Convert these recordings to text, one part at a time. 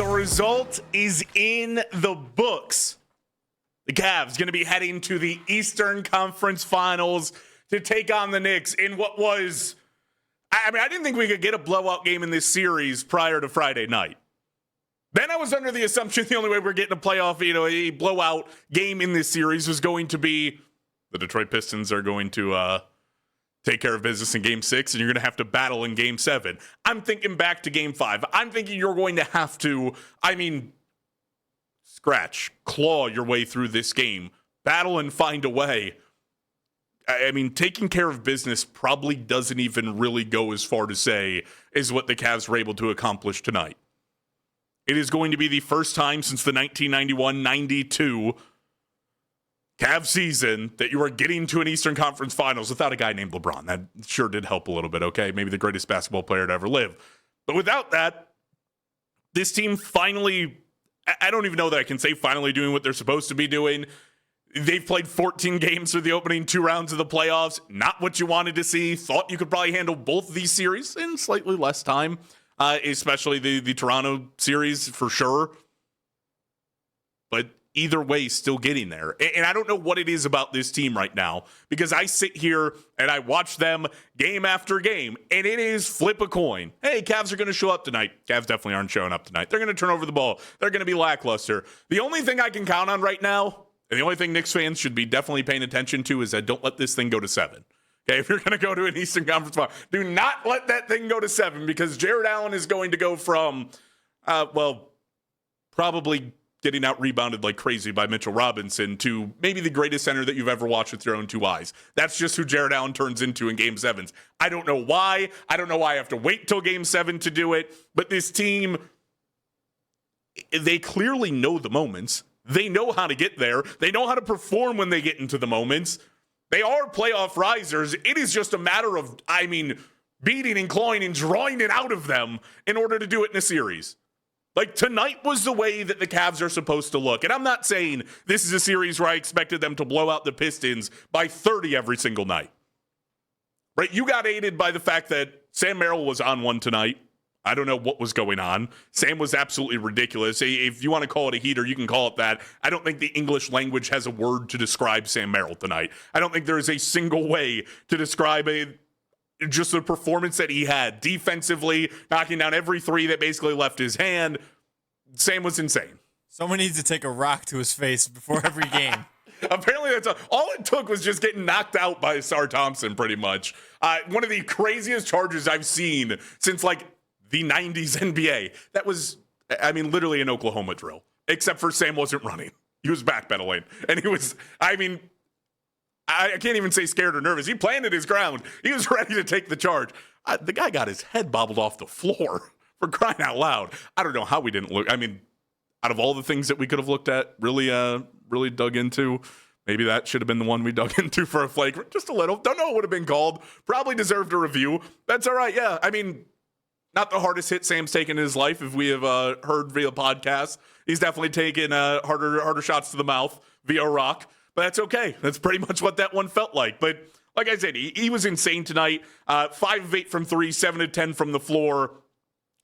the result is in the books. The Cavs going to be heading to the Eastern Conference Finals to take on the Knicks in what was, I didn't think we could get a blowout game in this series prior to Friday night. Then I was under the assumption the only way we're getting a playoff, a blowout game in this series was going to be the Detroit Pistons are going to take care of business in Game 6, and you're going to have to battle in Game 7. I'm thinking back to Game 5. I'm thinking you're going to have to, claw your way through this game, battle and find a way. Taking care of business probably doesn't even really go as far to say is what the Cavs were able to accomplish tonight. It is going to be the first time since the 1991-92 Cavs season that you are getting to an Eastern Conference Finals without a guy named LeBron. That sure did help a little bit, okay? Maybe the greatest basketball player to ever live. But without that, this team finally, I don't even know that I can say finally doing what they're supposed to be doing. They've played 14 games through the opening 2 rounds of the playoffs. Not what you wanted to see. Thought you could probably handle both of these series in slightly less time, especially the Toronto series for sure. But either way, still getting there. And I don't know what it is about this team right now, because I sit here and I watch them game after game, and it is flip a coin. Hey, Cavs are going to show up tonight. Cavs definitely aren't showing up tonight. They're going to turn over the ball. They're going to be lackluster. The only thing I can count on right now, and the only thing Knicks fans should be definitely paying attention to, is that don't let this thing go to 7. Okay, if you're going to go to an Eastern Conference Final, do not let that thing go to 7, because Jarrett Allen is going to go from, probably getting out rebounded like crazy by Mitchell Robinson to maybe the greatest center that you've ever watched with your own 2 eyes. That's just who Jarrett Allen turns into in Game 7s. I don't know why. I don't know why I have to wait till Game 7 to do it. But this team, they clearly know the moments. They know how to get there. They know how to perform when they get into the moments. They are playoff risers. It is just a matter of, beating and clawing and drawing it out of them in order to do it in a series. Like, tonight was the way that the Cavs are supposed to look. And I'm not saying this is a series where I expected them to blow out the Pistons by 30 every single night. Right? You got aided by the fact that Sam Merrill was on one tonight. I don't know what was going on. Sam was absolutely ridiculous. If you want to call it a heater, you can call it that. I don't think the English language has a word to describe Sam Merrill tonight. I don't think there is a single way to describe just the performance that he had defensively, knocking down every 3 that basically left his hand. Sam was insane. Someone needs to take a rock to his face before every game. Apparently, that's all it took was just getting knocked out by Sar Thompson, pretty much. One of the craziest charges I've seen since, the 90s NBA. That was, literally an Oklahoma drill, except for Sam wasn't running. He was backpedaling. And he was, I can't even say scared or nervous. He planted his ground. He was ready to take the charge. The guy got his head bobbled off the floor, for crying out loud. I don't know how we didn't look. Out of all the things that we could have looked at, really dug into, maybe that should have been the one we dug into for a flagrant. Just a little. Don't know what would have been called. Probably deserved a review. That's all right. Yeah. Not the hardest hit Sam's taken in his life, if we have heard via podcast. He's definitely taken harder shots to the mouth via rock. But that's okay. That's pretty much what that one felt like. But like I said, he was insane tonight. 5 of 8 from 3, 7 of 10 from the floor.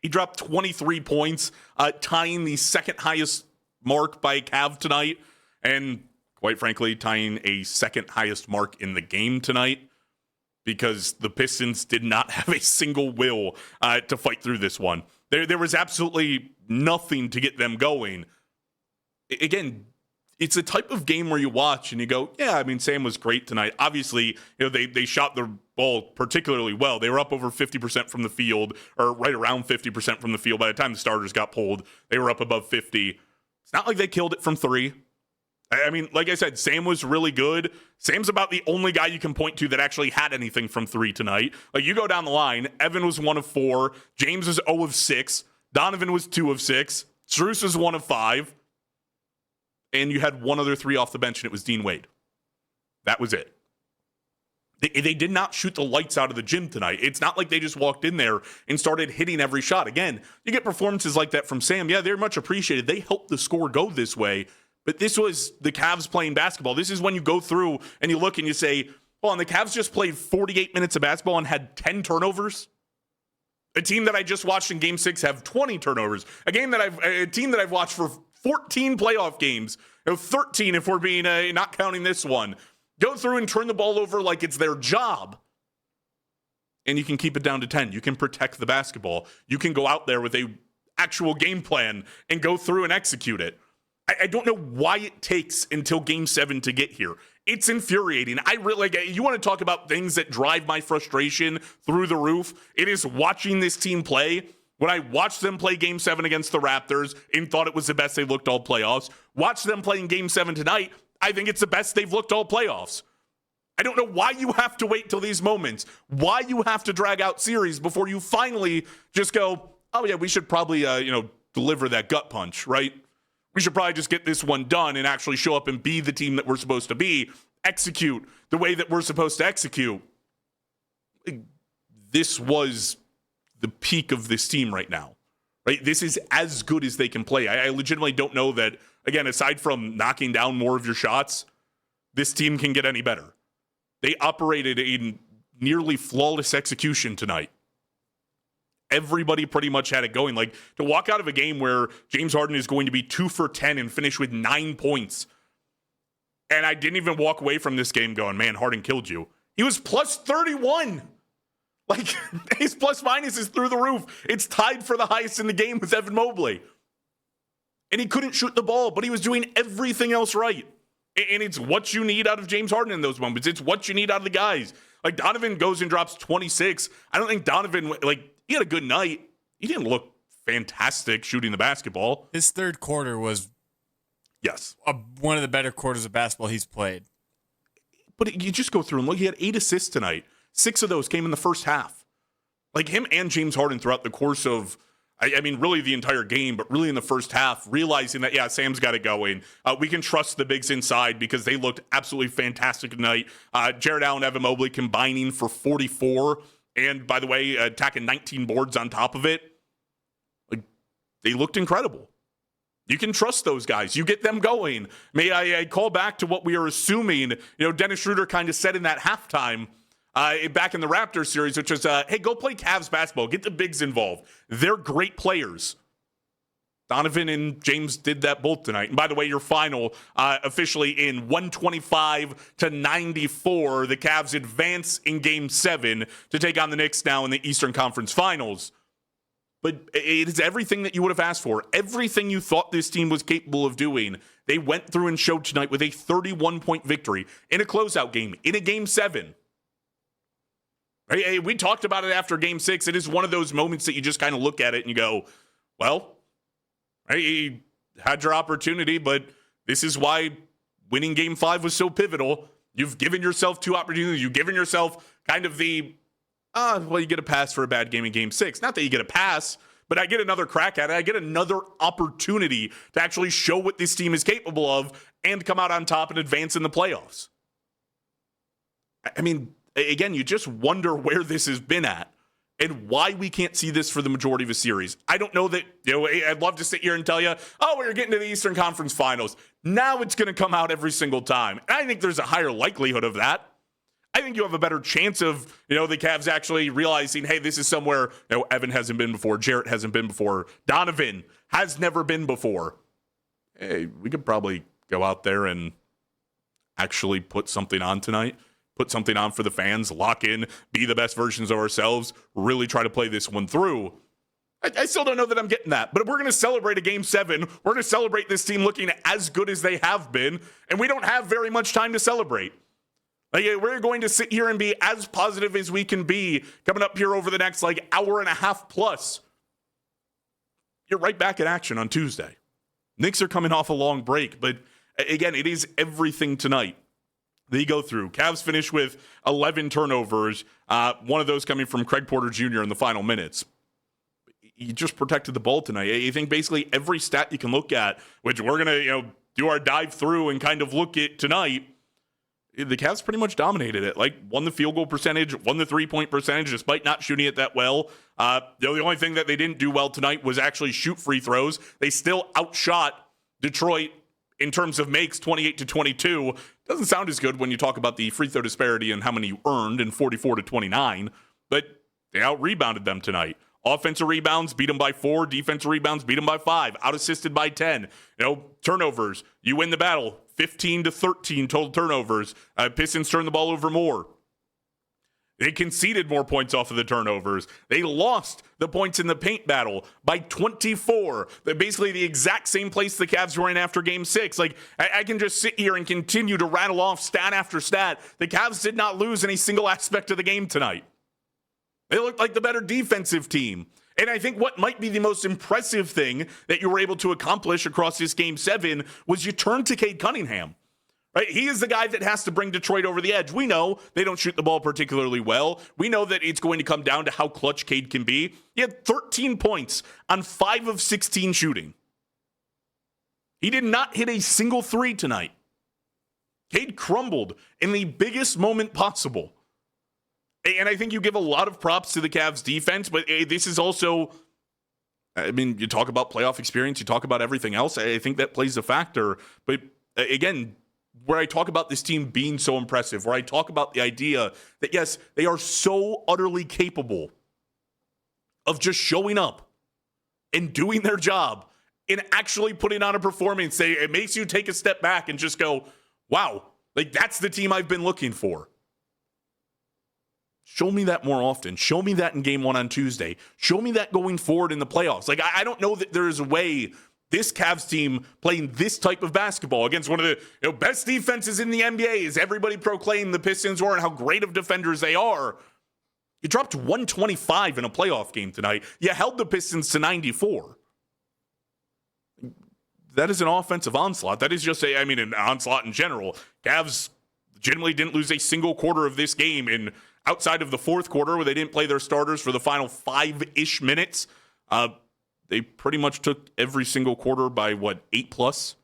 He dropped 23 points, tying the second highest mark by a Cav tonight. And quite frankly, tying a second highest mark in the game tonight, because the Pistons did not have a single will to fight through this one. There was absolutely nothing to get them going. Again, it's a type of game where you watch and you go, yeah, Sam was great tonight. Obviously, they shot the ball particularly well. They were up over 50% from the field, or right around 50% from the field. By the time the starters got pulled, they were up above 50. It's not like they killed it from 3. Like I said, Sam was really good. Sam's about the only guy you can point to that actually had anything from 3 tonight. You go down the line, Evan was 1 of 4. James was 0 of 6. Donovan was 2 of 6. Strus was 1 of 5. And you had one other 3 off the bench, and it was Dean Wade. That was it. They did not shoot the lights out of the gym tonight. It's not like they just walked in there and started hitting every shot. Again, you get performances like that from Sam. Yeah, they're much appreciated. They helped the score go this way. But this was the Cavs playing basketball. This is when you go through and you look and you say, well, and the Cavs just played 48 minutes of basketball and had 10 turnovers. A team that I just watched in Game 6 have 20 turnovers. A team that I've watched for 14 playoff games, 13 if we're being not counting this one, go through and turn the ball over like it's their job. And you can keep it down to 10. You can protect the basketball. You can go out there with a actual game plan and go through and execute it. I don't know why it takes until Game 7 to get here. It's infuriating. I really, you want to talk about things that drive my frustration through the roof? It is watching this team play. When I watched them play Game 7 against the Raptors and thought it was the best they looked all playoffs, watch them play in Game 7 tonight, I think it's the best they've looked all playoffs. I don't know why you have to wait till these moments, why you have to drag out series before you finally just go, oh yeah, we should probably, deliver that gut punch, right? We should probably just get this one done and actually show up and be the team that we're supposed to be, execute the way that we're supposed to execute. This was the peak of this team right now, right? This is as good as they can play. I legitimately don't know that, again, aside from knocking down more of your shots, this team can get any better. They operated in nearly flawless execution tonight. Everybody pretty much had it going. Like, to walk out of a game where James Harden is going to be 2 for 10 and finish with 9 points. And I didn't even walk away from this game going, man, Harden killed you. He was plus 31. Like, his plus minus is through the roof. It's tied for the highest in the game with Evan Mobley. And he couldn't shoot the ball, but he was doing everything else right. And it's what you need out of James Harden in those moments. It's what you need out of the guys. Like, Donovan goes and drops 26. I don't think Donovan, he had a good night. He didn't look fantastic shooting the basketball. His third quarter was yes, one of the better quarters of basketball he's played. But you just go through and look. He had 8 assists tonight. 6 of those came in the first half. Like, him and James Harden throughout the course of, really the entire game, but really in the first half, realizing that, yeah, Sam's got it going. We can trust the bigs inside because they looked absolutely fantastic tonight. Jarrett Allen, Evan Mobley combining for 44. And, by the way, attacking 19 boards on top of it. Like, they looked incredible. You can trust those guys. You get them going. May I call back to what we are assuming, Dennis Schroeder kind of said in that halftime back in the Raptors series, which was, hey, go play Cavs basketball. Get the bigs involved. They're great players. Donovan and James did that both tonight. And by the way, your final officially in 125-94. The Cavs advance in Game 7 to take on the Knicks now in the Eastern Conference Finals. But it is everything that you would have asked for. Everything you thought this team was capable of doing. They went through and showed tonight with a 31-point victory in a closeout game, in a Game 7. Right? We talked about it after Game 6. It is one of those moments that you just kind of look at it and you go, well, right, you had your opportunity, but this is why winning Game 5 was so pivotal. You've given yourself 2 opportunities. You've given yourself kind of the, you get a pass for a bad game in Game 6. Not that you get a pass, but I get another crack at it. I get another opportunity to actually show what this team is capable of and come out on top and advance in the playoffs. Again, you just wonder where this has been at and why we can't see this for the majority of a series. I don't know that, I'd love to sit here and tell you, we're getting to the Eastern Conference Finals. Now it's going to come out every single time. And I think there's a higher likelihood of that. I think you have a better chance of, the Cavs actually realizing, hey, this is somewhere, Evan hasn't been before, Jarrett hasn't been before, Donovan has never been before. Hey, we could probably go out there and actually put something on tonight. Put something on for the fans, lock in, be the best versions of ourselves, really try to play this one through. I still don't know that I'm getting that, but we're going to celebrate a Game 7. We're going to celebrate this team looking as good as they have been, and we don't have very much time to celebrate. We're going to sit here and be as positive as we can be coming up here over the next hour and a half plus. You're right back in action on Tuesday. Knicks are coming off a long break, but again, it is everything tonight. They go through. Cavs finish with 11 turnovers, one of those coming from Craig Porter Jr. in the final minutes. He just protected the ball tonight. I think basically every stat you can look at, which we're going to do our dive through and kind of look at tonight, the Cavs pretty much dominated it. Won the field goal percentage, won the three-point percentage, despite not shooting it that well. The only thing that they didn't do well tonight was actually shoot free throws. They still outshot Detroit in terms of makes, 28-22. Doesn't sound as good when you talk about the free throw disparity and how many you earned in 44-29, but they out-rebounded them tonight. Offensive rebounds, beat them by 4. Defensive rebounds, beat them by 5. Out-assisted by 10. Turnovers, you win the battle. 15-13 total turnovers. Pistons turn the ball over more. They conceded more points off of the turnovers. They lost the points in the paint battle by 24. They're basically the exact same place the Cavs were in after Game 6. I can just sit here and continue to rattle off stat after stat. The Cavs did not lose any single aspect of the game tonight. They looked like the better defensive team. And I think what might be the most impressive thing that you were able to accomplish across this Game 7 was you turned to Cade Cunningham. Right? He is the guy that has to bring Detroit over the edge. We know they don't shoot the ball particularly well. We know that it's going to come down to how clutch Cade can be. He had 13 points on 5 of 16 shooting. He did not hit a single 3 tonight. Cade crumbled in the biggest moment possible. And I think you give a lot of props to the Cavs defense, but this is also, you talk about playoff experience, you talk about everything else. I think that plays a factor. But again, where I talk about this team being so impressive, where I talk about the idea that, yes, they are so utterly capable of just showing up and doing their job and actually putting on a performance. It makes you take a step back and just go, wow, that's the team I've been looking for. Show me that more often. Show me that in Game 1 on Tuesday. Show me that going forward in the playoffs. I don't know that there is a way this Cavs team playing this type of basketball against one of the best defenses in the NBA, as everybody proclaimed the Pistons were and how great of defenders they are. You dropped 125 in a playoff game tonight. You held the Pistons to 94. That is an offensive onslaught. That is just an onslaught in general. Cavs legitimately didn't lose a single quarter of this game outside of the fourth quarter where they didn't play their starters for the final 5-ish minutes. They pretty much took every single quarter by, 8+?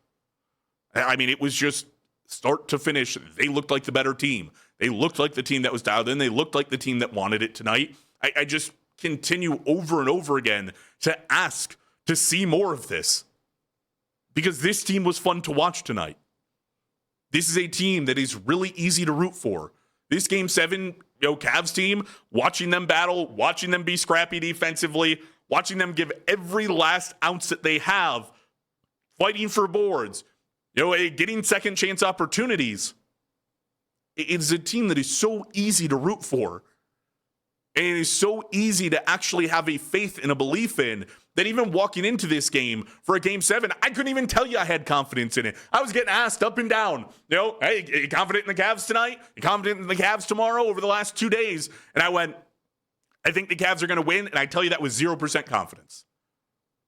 It was just start to finish. They looked like the better team. They looked like the team that was dialed in. They looked like the team that wanted it tonight. I just continue over and over again to ask to see more of this because this team was fun to watch tonight. This is a team that is really easy to root for. This Game 7, Cavs team, watching them battle, watching them be scrappy defensively, watching them give every last ounce that they have, fighting for boards, getting second chance opportunities. It is a team that is so easy to root for. And it is so easy to actually have a faith and a belief in that even walking into this game for a Game 7, I couldn't even tell you I had confidence in it. I was getting asked up and down, hey, are you confident in the Cavs tonight? Are you confident in the Cavs tomorrow over the last 2 days? And I went, I think the Cavs are going to win, and I tell you that with 0% confidence.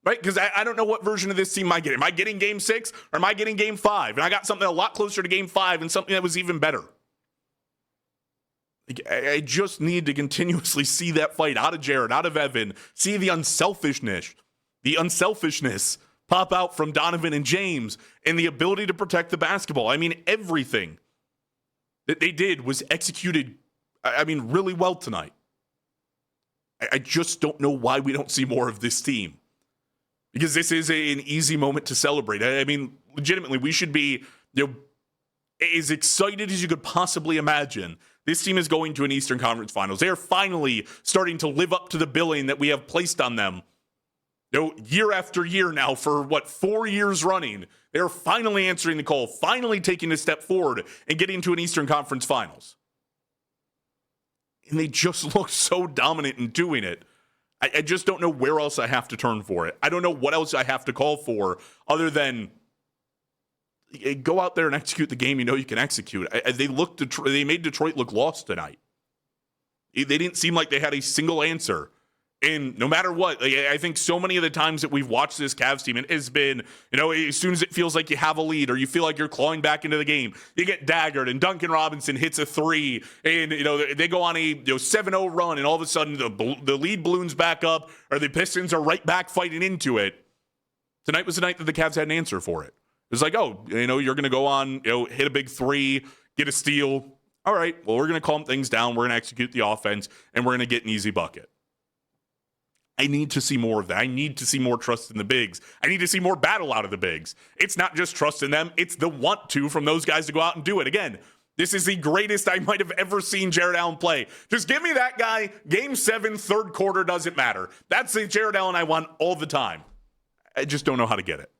Right? Because I don't know what version of this team I get. Am I getting Game 6 or am I getting Game 5? And I got something a lot closer to Game 5 and something that was even better. I just need to continuously see that fight out of Jarrett, out of Evan, see the unselfishness pop out from Donovan and James, and the ability to protect the basketball. Everything that they did was executed, really well tonight. I just don't know why we don't see more of this team. Because this is an easy moment to celebrate. Legitimately, we should be as excited as you could possibly imagine. This team is going to an Eastern Conference Finals. They are finally starting to live up to the billing that we have placed on them. Year after year now for 4 years running. They are finally answering the call, finally taking a step forward and getting to an Eastern Conference Finals. And they just look so dominant in doing it. I just don't know where else I have to turn for it. I don't know what else I have to call for other than go out there and execute the game you can execute. They made Detroit look lost tonight. They didn't seem like they had a single answer. And no matter what, I think so many of the times that we've watched this Cavs team, it has been, as soon as it feels like you have a lead or you feel like you're clawing back into the game, you get daggered and Duncan Robinson hits a 3 and, they go on a 7-0 run and all of a sudden the lead balloons back up or the Pistons are right back fighting into it. Tonight was the night that the Cavs had an answer for it. It was like, you're going to go on, hit a big 3, get a steal. All right, well, we're going to calm things down. We're going to execute the offense and we're going to get an easy bucket. I need to see more of that. I need to see more trust in the bigs. I need to see more battle out of the bigs. It's not just trust in them. It's the want to from those guys to go out and do it. Again, This is the greatest I might have ever seen Jarrett Allen play. Just give me that guy. Game 7, third quarter, doesn't matter. That's the Jarrett Allen I want all the time. I just don't know how to get it.